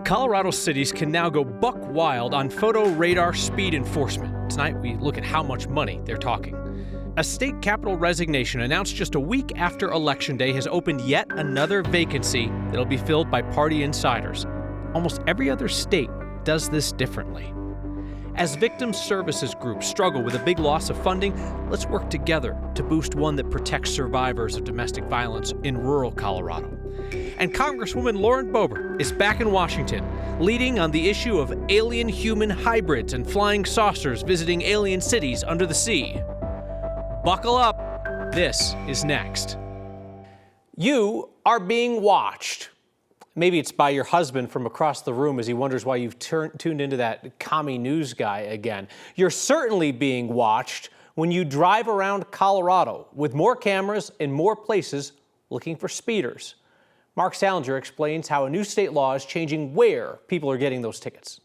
Colorado cities can now go buck wild on photo radar speed enforcement. Tonight, we look at how much money they're talking. A state capitol resignation announced just a week after Election Day has opened yet another vacancy that'll be filled by party insiders. Almost every other state does this differently. As victim services groups struggle with a big loss of funding, let's work together to boost one that protects survivors of domestic violence in rural Colorado. And Congresswoman Boebert is back in Washington, leading on the issue of alien-human hybrids and flying saucers visiting alien cities under the sea. Buckle up. This is next. You are being watched. Maybe it's by your husband from across the room as he wonders why you've tuned into that commie news guy again. You're certainly being watched when you drive around Colorado with more cameras in more places looking for speeders. Mark Salinger explains how a new state law is changing where people are getting those tickets.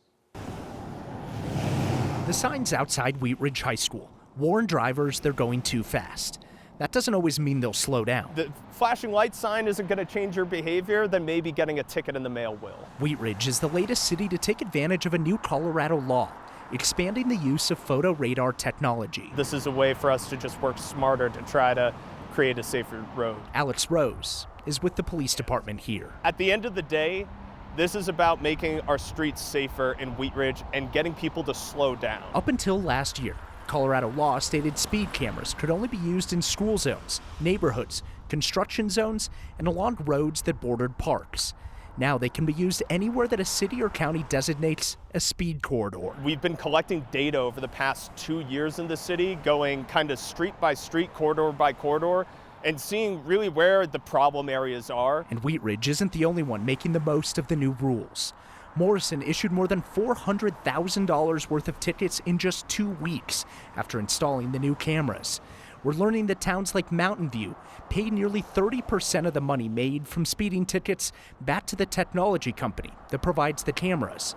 The signs outside Wheat Ridge High School warn drivers they're going too fast. That doesn't always mean they'll slow down. The flashing light sign isn't going to change your behavior, then maybe getting a ticket in the mail will. Wheat Ridge is the latest city to take advantage of a new Colorado law, expanding the use of photo radar technology. This is a way for us to just work smarter to try to create a safer road. Alex Rose is with the police department here. At the end of the day, this is about making our streets safer in Wheat Ridge and getting people to slow down. Up until last year, Colorado law stated speed cameras could only be used in school zones, neighborhoods, construction zones, and along roads that bordered parks. Now they can be used anywhere that a city or county designates a speed corridor. We've been collecting data over the past 2 years in the city, going kind of street by street, corridor by corridor, and seeing really where the problem areas are. And Wheat Ridge isn't the only one making the most of the new rules. Morrison issued more than $400,000 worth of tickets in just 2 weeks after installing the new cameras. We're learning that towns like Mountain View pay nearly 30% of the money made from speeding tickets back to the technology company that provides the cameras.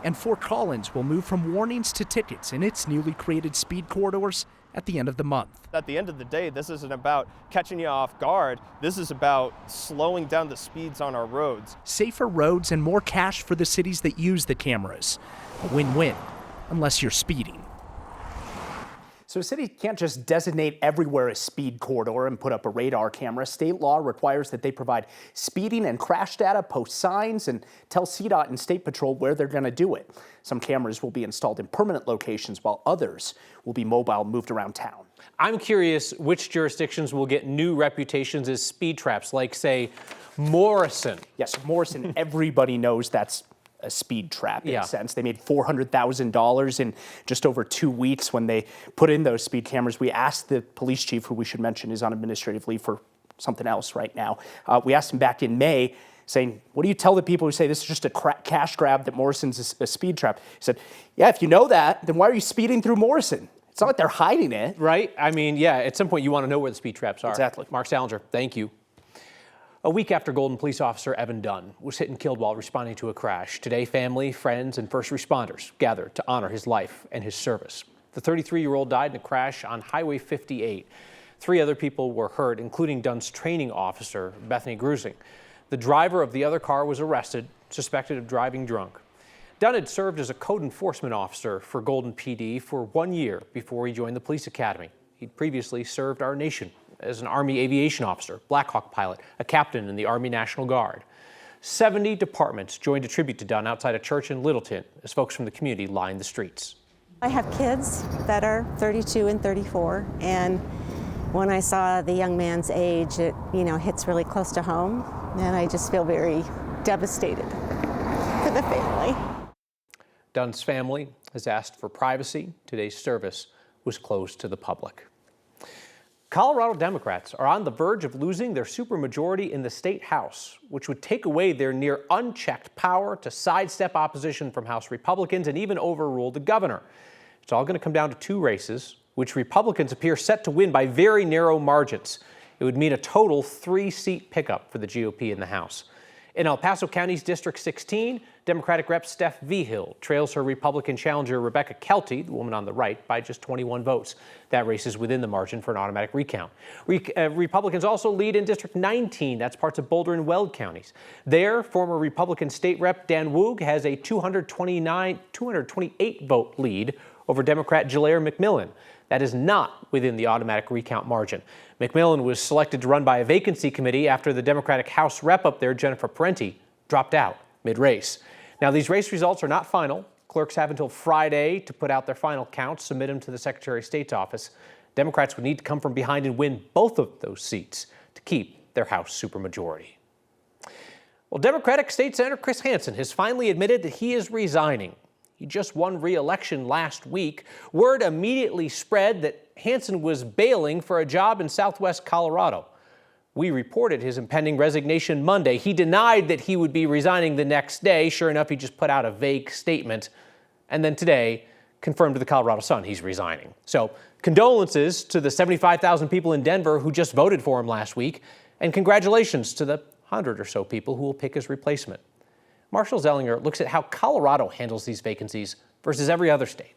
And Fort Collins will move from warnings to tickets in its newly created speed corridors at the end of the month. At the end of the day, this isn't about catching you off guard. This is about slowing down the speeds on our roads. Safer roads and more cash for the cities that use the cameras. A win-win, unless you're speeding. So a city can't just designate everywhere a speed corridor and put up a radar camera. State law requires that they provide speeding and crash data, post signs, and tell CDOT and State Patrol where they're going to do it. Some cameras will be installed in permanent locations, while others will be mobile, moved around town. I'm curious which jurisdictions will get new reputations as speed traps, like, say, Morrison. Yes, Morrison, everybody knows that's a speed trap in a sense. They made $400,000 in just over 2 weeks when they put in those speed cameras. We asked the police chief, who we should mention is on administrative leave for something else right now. We asked him back in May, saying, what do you tell the people who say this is just a cash grab, that Morrison's a speed trap? He said, yeah, if you know that, then why are you speeding through Morrison? It's not like they're hiding it. Right? I mean, yeah, at some point you want to know where the speed traps are. Exactly. Mark Salinger, thank you. A week after Golden police officer Evan Dunn was hit and killed while responding to a crash, today family, friends, and first responders gathered to honor his life and his service. The 33-year-old died in a crash on Highway 58. 3 other people were hurt, including Dunn's training officer, Bethany Grusing. The driver of the other car was arrested, suspected of driving drunk. Dunn had served as a code enforcement officer for Golden PD for 1 year before he joined the police academy. He'd previously served our nation as an Army aviation officer, Black Hawk pilot, a captain in the Army National Guard. 70 departments joined a tribute to Dunn outside a church in Littleton as folks from the community lined the streets. I have kids that are 32 and 34, and when I saw the young man's age, it hits really close to home, and I just feel very devastated for the family. Dunn's family has asked for privacy. Today's service was closed to the public. Colorado Democrats are on the verge of losing their supermajority in the state House, which would take away their near unchecked power to sidestep opposition from House Republicans and even overrule the governor. It's all going to come down to 2 races, which Republicans appear set to win by very narrow margins. It would mean a total 3-seat pickup for the GOP in the House. In El Paso County's District 16, Democratic Rep Steph Vigil trails her Republican challenger Rebecca Kelty, the woman on the right, by just 21 votes. That race is within the margin for an automatic recount. Republicans also lead in District 19. That's parts of Boulder and Weld counties. There, former Republican State Rep Dan Woog has a 228 vote lead over Democrat Jalaire McMillan. That is not within the automatic recount margin. McMillan was selected to run by a vacancy committee after the Democratic House rep up there, Jennifer Parenti, dropped out mid-race. Now, these race results are not final. Clerks have until Friday to put out their final counts, submit them to the Secretary of State's office. Democrats would need to come from behind and win both of those seats to keep their House supermajority. Well, Democratic State Senator Chris Hansen has finally admitted that he is resigning. He just won re-election last week. Word immediately spread that Hansen was bailing for a job in Southwest Colorado. We reported his impending resignation Monday. He denied that he would be resigning the next day. Sure enough, he just put out a vague statement. And then today, confirmed to the Colorado Sun he's resigning. So condolences to the 75,000 people in Denver who just voted for him last week. And congratulations to the 100 or so people who will pick his replacement. Marshall Zellinger looks at how Colorado handles these vacancies versus every other state.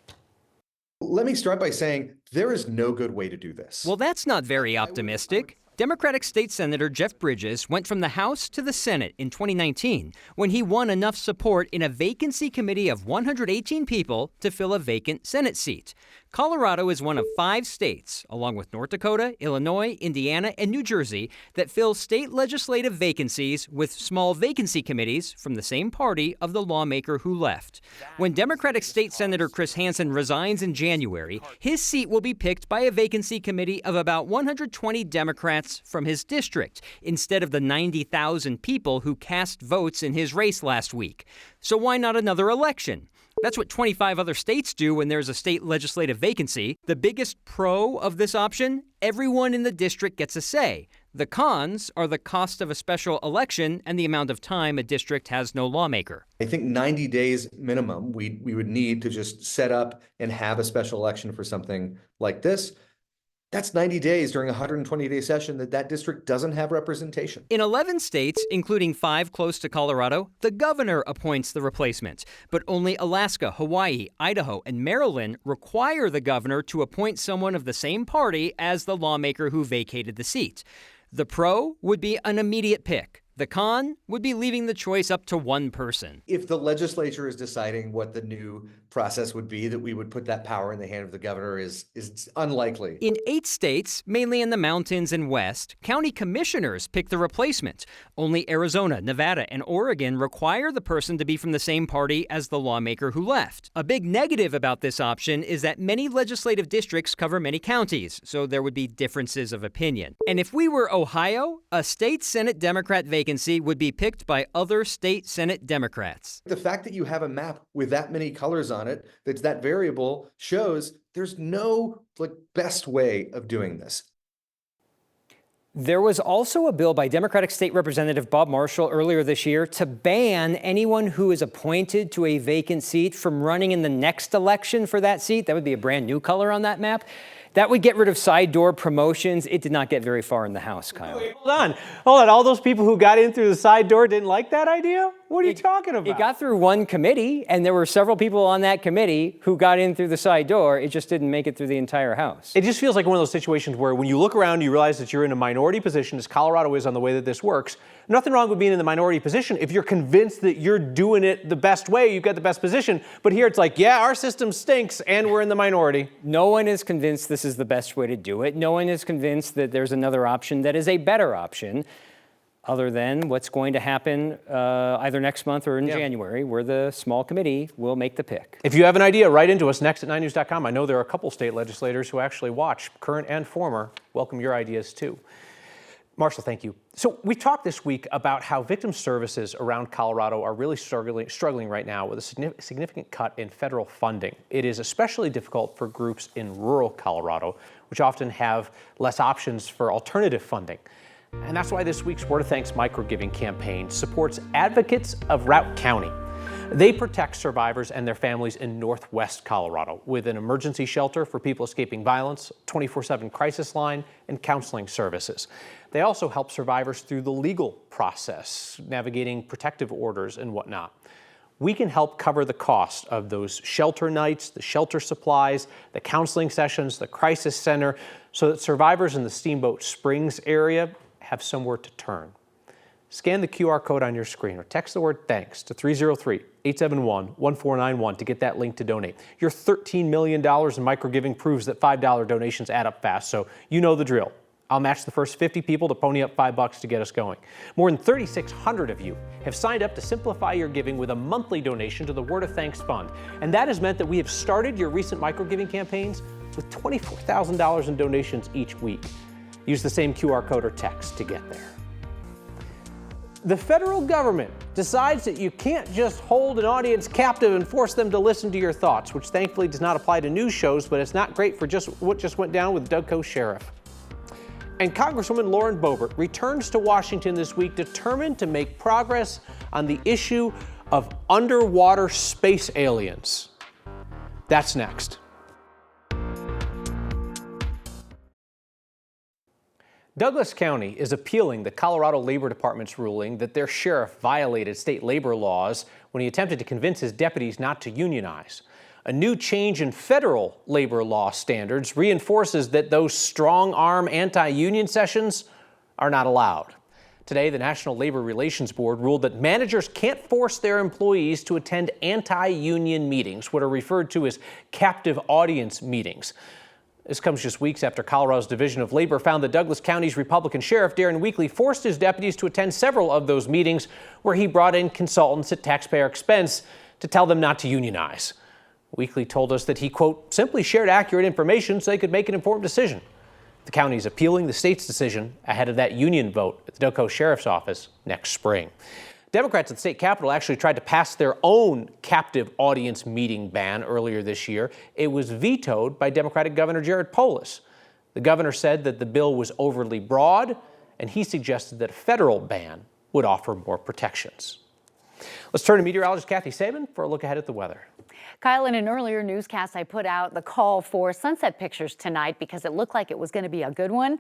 Let me start by saying there is no good way to do this. Well, that's not very optimistic. Democratic State Senator Jeff Bridges went from the House to the Senate in 2019 when he won enough support in a vacancy committee of 118 people to fill a vacant Senate seat. Colorado is one of 5 states, along with North Dakota, Illinois, Indiana, and New Jersey, that fill state legislative vacancies with small vacancy committees from the same party of the lawmaker who left. When Democratic State Senator Chris Hansen resigns in January, his seat will be picked by a vacancy committee of about 120 Democrats from his district, instead of the 90,000 people who cast votes in his race last week. So why not another election? That's what 25 other states do when there's a state legislative vacancy. The biggest pro of this option, everyone in the district gets a say. The cons are the cost of a special election and the amount of time a district has no lawmaker. I think 90 days minimum we would need to just set up and have a special election for something like this. That's 90 days during a 120-day session that district doesn't have representation. In 11 states, including 5 close to Colorado, the governor appoints the replacement. But only Alaska, Hawaii, Idaho, and Maryland require the governor to appoint someone of the same party as the lawmaker who vacated the seat. The pro would be an immediate pick. The con would be leaving the choice up to one person. If the legislature is deciding what the new process would be, that we would put that power in the hand of the governor is unlikely. In 8 states, mainly in the mountains and west, county commissioners pick the replacement. Only Arizona, Nevada, and Oregon require the person to be from the same party as the lawmaker who left. A big negative about this option is that many legislative districts cover many counties, so there would be differences of opinion. And if we were Ohio, a state Senate Democrat vacancy would be picked by other state Senate Democrats. The fact that you have a map with that many colors on it, that's that variable, shows there's no best way of doing this. There was also a bill by Democratic State Representative Bob Marshall earlier this year to ban anyone who is appointed to a vacant seat from running in the next election for that seat. That would be a brand new color on that map. That would get rid of side door promotions. It did not get very far in the House, Kyle. Wait, hold on. All those people who got in through the side door didn't like that idea? What are you talking about? It got through one committee, and there were several people on that committee who got in through the side door. It just didn't make it through the entire House. It just feels like one of those situations where when you look around, you realize that you're in a minority position, as Colorado is on the way that this works. Nothing wrong with being in the minority position if you're convinced that you're doing it the best way, you've got the best position. But here it's like, yeah, our system stinks and we're in the minority. No one is convinced this is the best way to do it. No one is convinced that there's another option that is a better option, other than what's going to happen either next month or in January, where the small committee will make the pick. If you have an idea, write into us next at 9news.com. I know there are a couple state legislators who actually watch, current and former. Welcome your ideas too. Marshall, thank you. So we talked this week about how victim services around Colorado are really struggling right now with a significant cut in federal funding. It is especially difficult for groups in rural Colorado, which often have less options for alternative funding. And that's why this week's Word of Thanks microgiving campaign supports advocates of Routt County. They protect survivors and their families in northwest Colorado with an emergency shelter for people escaping violence, 24/7 crisis line, and counseling services. They also help survivors through the legal process, navigating protective orders and whatnot. we can help cover the cost of those shelter nights, the shelter supplies, the counseling sessions, the crisis center, so that survivors in the Steamboat Springs area have somewhere to turn. Scan the QR code on your screen or text the word THANKS to 303-871-1491 to get that link to donate. Your $13 million in micro-giving proves that $5 donations add up fast, so you know the drill. I'll match the first 50 people to pony up $5 to get us going. More than 3,600 of you have signed up to simplify your giving with a monthly donation to the Word of Thanks Fund. And that has meant that we have started your recent micro-giving campaigns with $24,000 in donations each week. Use the same QR code or text to get there. The federal government decides that you can't just hold an audience captive and force them to listen to your thoughts, which thankfully does not apply to news shows, but it's not great for what just went down with Doug Coe Sheriff. And Congresswoman Lauren Boebert returns to Washington this week determined to make progress on the issue of underwater space aliens. That's next. Douglas County is appealing the Colorado Labor Department's ruling that their sheriff violated state labor laws when he attempted to convince his deputies not to unionize. A new change in federal labor law standards reinforces that those strong-arm anti-union sessions are not allowed. Today, the National Labor Relations Board ruled that managers can't force their employees to attend anti-union meetings, what are referred to as captive audience meetings. This comes just weeks after Colorado's Division of Labor found that Douglas County's Republican Sheriff Darren Weekly forced his deputies to attend several of those meetings where he brought in consultants at taxpayer expense to tell them not to unionize. Weekly told us that he, quote, simply shared accurate information so they could make an informed decision. The county is appealing the state's decision ahead of that union vote at the Doug Coe Sheriff's Office next spring. Democrats at the state capitol actually tried to pass their own captive audience meeting ban earlier this year. It was vetoed by Democratic Governor Jared Polis. The governor said that the bill was overly broad, and he suggested that a federal ban would offer more protections. Let's turn to meteorologist Kathy Sabin for a look ahead at the weather. Kyle, in an earlier newscast, I put out the call for sunset pictures tonight because it looked like it was going to be a good one.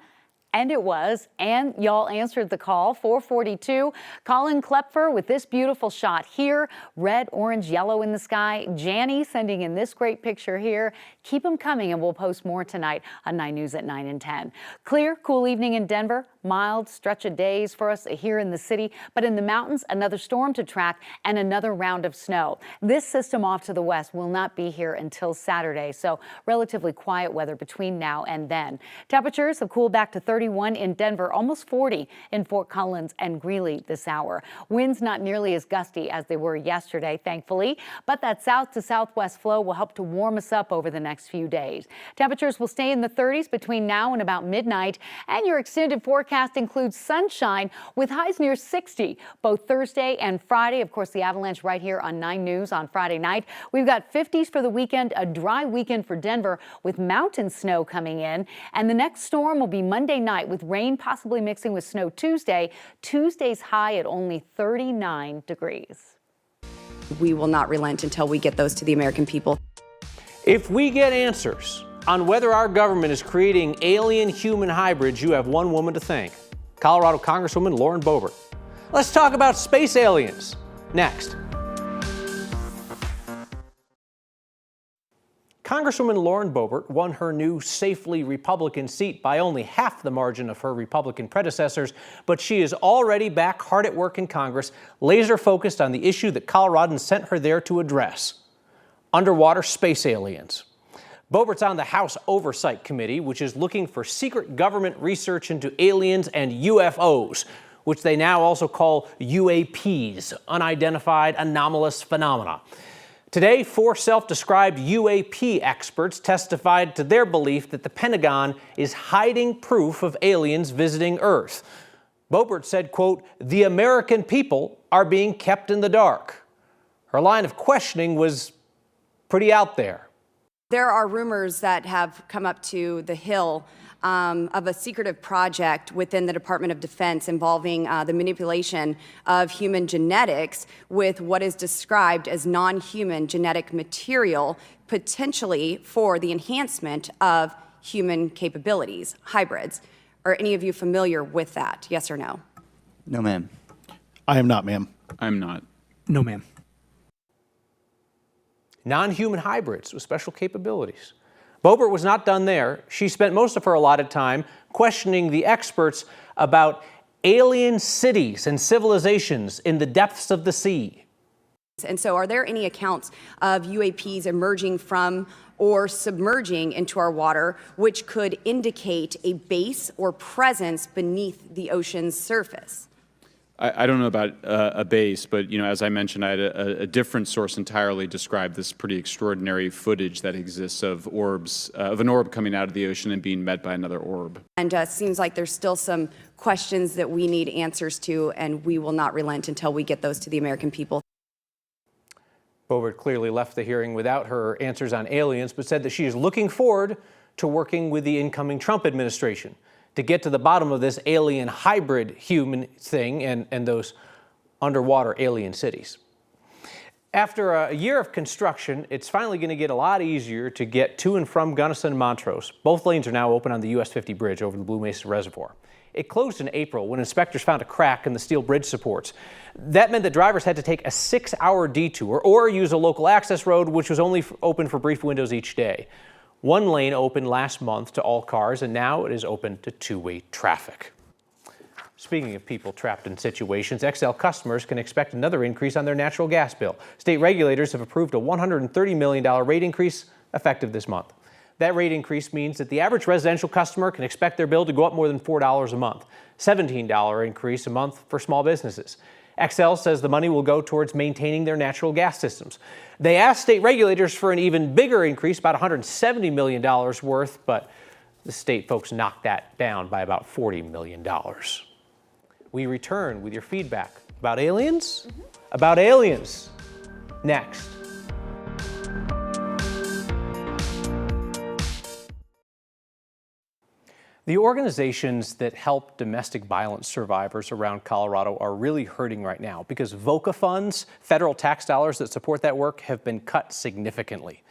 And it was, and y'all answered the call. 442, Colin Klepfer with this beautiful shot here. Red, orange, yellow in the sky. Janny sending in this great picture here. Keep them coming, and we'll post more tonight on 9 News at 9 and 10. Clear, cool evening in Denver. Mild stretch of days for us here in the city, but in the mountains, another storm to track and another round of snow. This system off to the west will not be here until Saturday, so relatively quiet weather between now and then. Temperatures have cooled back to 31 in Denver, almost 40 in Fort Collins and Greeley this hour. Winds not nearly as gusty as they were yesterday, thankfully, but that south to southwest flow will help to warm us up over the next few days. Temperatures will stay in the 30s between now and about midnight, and your extended forecast includes sunshine with highs near 60 both Thursday and Friday. Of course, the avalanche right here on 9 News on Friday night. We've got 50s for the weekend, a dry weekend for Denver with mountain snow coming in. And the next storm will be Monday night with rain possibly mixing with snow Tuesday. Tuesday's high at only 39 degrees. We will not relent until we get those to the American people. If we get answers on whether our government is creating alien-human hybrids, you have one woman to thank, Colorado Congresswoman Lauren Boebert. Let's talk about space aliens next. Congresswoman Lauren Boebert won her new safely Republican seat by only half the margin of her Republican predecessors, but she is already back hard at work in Congress, laser focused on the issue that Coloradans sent her there to address: underwater space aliens. Boebert's on the House Oversight Committee, which is looking for secret government research into aliens and UFOs, which they now also call UAPs, unidentified anomalous phenomena. Today, 4 self-described UAP experts testified to their belief that the Pentagon is hiding proof of aliens visiting Earth. Boebert said, quote, "The American people are being kept in the dark." Her line of questioning was pretty out there. There are rumors that have come up to the Hill of a secretive project within the Department of Defense involving the manipulation of human genetics with what is described as non-human genetic material, potentially for the enhancement of human capabilities, hybrids. Are any of you familiar with that? Yes or no? No, ma'am. I am not, ma'am. I'm not. No, ma'am. non-human hybrids with special capabilities. Boebert was not done there. She spent most of her allotted time questioning the experts about alien cities and civilizations in the depths of the sea. And so are there any accounts of UAPs emerging from or submerging into our water which could indicate a base or presence beneath the ocean's surface? I don't know about a base, but as I mentioned, I had a different source entirely describe this pretty extraordinary footage that exists of orbs, of an orb coming out of the ocean and being met by another orb. And it seems like there's still some questions that we need answers to, and we will not relent until we get those to the American people. Boebert clearly left the hearing without her answers on aliens, but said that she is looking forward to working with the incoming Trump administration to get to the bottom of this alien hybrid human thing and those underwater alien cities. After a year of construction, it's finally going to get a lot easier to get to and from Gunnison and Montrose. Both lanes are now open on the US 50 bridge over the Blue Mesa Reservoir. It closed in April when inspectors found a crack in the steel bridge supports. That meant that drivers had to take a 6-hour detour or use a local access road, which was only open for brief windows each day. One lane opened last month to all cars, and now it is open to two-way traffic. Speaking of people trapped in situations, XL customers can expect another increase on their natural gas bill. State regulators have approved a $130 million rate increase effective this month. That rate increase means that the average residential customer can expect their bill to go up more than $4 a month, $17 increase a month for small businesses. XL says the money will go towards maintaining their natural gas systems. They asked state regulators for an even bigger increase, about $170 million worth, but the state folks knocked that down by about $40 million. We return with your feedback about aliens, about aliens, next. The organizations that help domestic violence survivors around Colorado are really hurting right now because VOCA funds, federal tax dollars that support that work, have been cut significantly.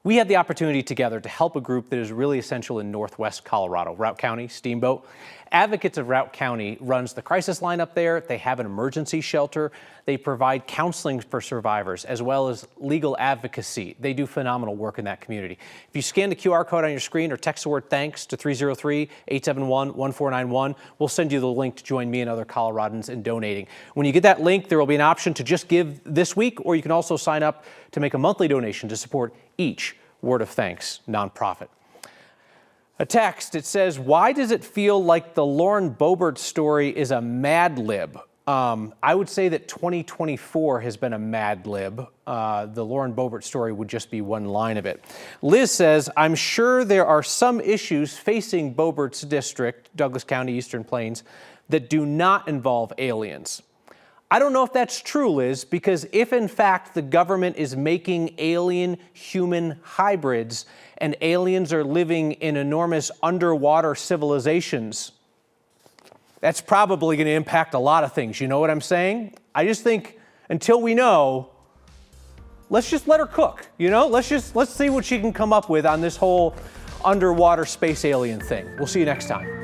We had the opportunity together to help a group that is really essential in northwest Colorado, Routt County Steamboat. Advocates of Routt County runs the crisis line up there. They have an emergency shelter. They provide counseling for survivors as well as legal advocacy. They do phenomenal work in that community. If you scan the QR code on your screen or text the word thanks to 303-871-1491, we'll send you the link to join me and other Coloradans in donating. When you get that link, there will be an option to just give this week, or you can also sign up to make a monthly donation to support each Word of Thanks nonprofit. A text, it says, why does it feel like the Lauren Boebert story is a Mad Lib? I would say that 2024 has been a Mad Lib. The Lauren Boebert story would just be one line of it. Liz says, I'm sure there are some issues facing Boebert's district, Douglas County, Eastern Plains, that do not involve aliens. I don't know if that's true, Liz, because if in fact the government is making alien-human hybrids and aliens are living in enormous underwater civilizations, that's probably going to impact a lot of things. You know what I'm saying? I just think until we know, let's just let her cook. You know, let's see what she can come up with on this whole underwater space alien thing. We'll see you next time.